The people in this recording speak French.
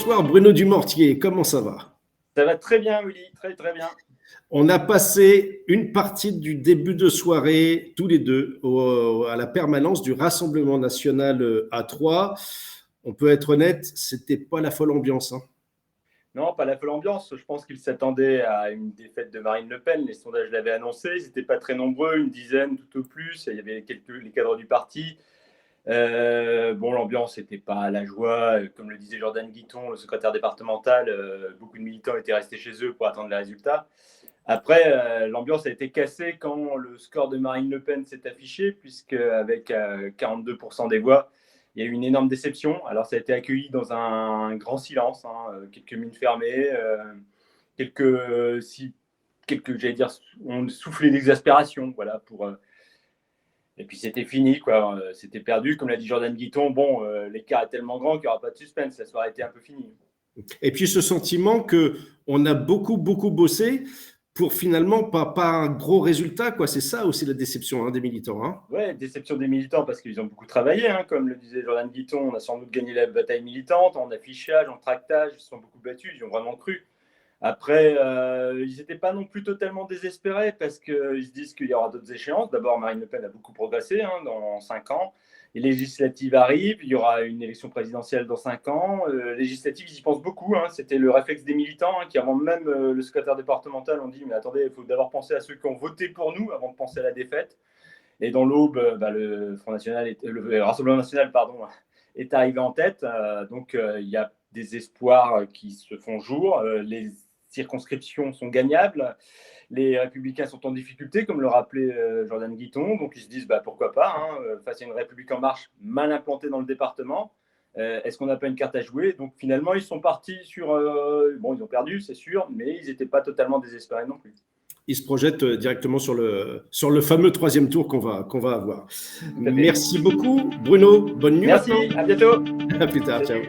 Bonsoir Bruno Dumortier, comment ça va? Ça va très bien, Willy, très très bien. On a passé une partie du début de soirée, tous les deux, à la permanence du Rassemblement national à Troyes. On peut être honnête, c'était pas la folle ambiance, hein. Non, pas la folle ambiance. Je pense qu'ils s'attendaient à une défaite de Marine Le Pen. Les sondages l'avaient annoncé. Ils n'étaient pas très nombreux, une dizaine tout au plus. Il y avait les cadres du parti. Bon, l'ambiance n'était pas à la joie. Comme le disait Jordan Guiton, le secrétaire départemental, beaucoup de militants étaient restés chez eux pour attendre les résultats. Après, l'ambiance a été cassée quand le score de Marine Le Pen s'est affiché, puisque avec 42% des voix, il y a eu une énorme déception. Alors, ça a été accueilli dans un grand silence, hein, quelques mines fermées, j'allais dire, on soufflait d'exaspération, voilà, et puis c'était fini, quoi. C'était perdu, comme l'a dit Jordan Guiton. Bon, l'écart est tellement grand qu'il n'y aura pas de suspense, ça aurait été un peu fini. Et puis ce sentiment qu'on a beaucoup, beaucoup bossé pour finalement pas un gros résultat, quoi. C'est ça aussi la déception, hein, des militants, hein. Ouais, déception des militants parce qu'ils ont beaucoup travaillé, hein, comme le disait Jordan Guiton, on a sans doute gagné la bataille militante, en affichage, en tractage, ils se sont beaucoup battus, ils ont vraiment cru. Après, ils n'étaient pas non plus totalement désespérés parce qu'ils se disent qu'il y aura d'autres échéances. D'abord, Marine Le Pen a beaucoup progressé, hein, dans 5 ans. Les législatives arrivent, il y aura une élection présidentielle dans 5 ans. Législatives, ils y pensent beaucoup, hein. C'était le réflexe des militants, hein, qui avant même le secrétaire départemental ont dit, mais attendez, il faut d'abord penser à ceux qui ont voté pour nous avant de penser à la défaite. Et dans l'aube, le Front National, le Rassemblement National, pardon, est arrivé en tête. Donc, il y a des espoirs qui se font jour. Les circonscriptions sont gagnables. Les Républicains sont en difficulté, comme le rappelait Jordan Guiton. Donc, ils se disent, pourquoi pas, hein, face à une République en marche mal implantée dans le département. Est-ce qu'on n'a pas une carte à jouer? Donc, finalement, ils sont partis sur... bon, ils ont perdu, c'est sûr, mais ils n'étaient pas totalement désespérés non plus. Ils se projettent directement sur le fameux troisième tour qu'on va avoir. Merci beaucoup, Bruno. Bonne nuit. Merci, maintenant. à bientôt. À plus tard, ciao.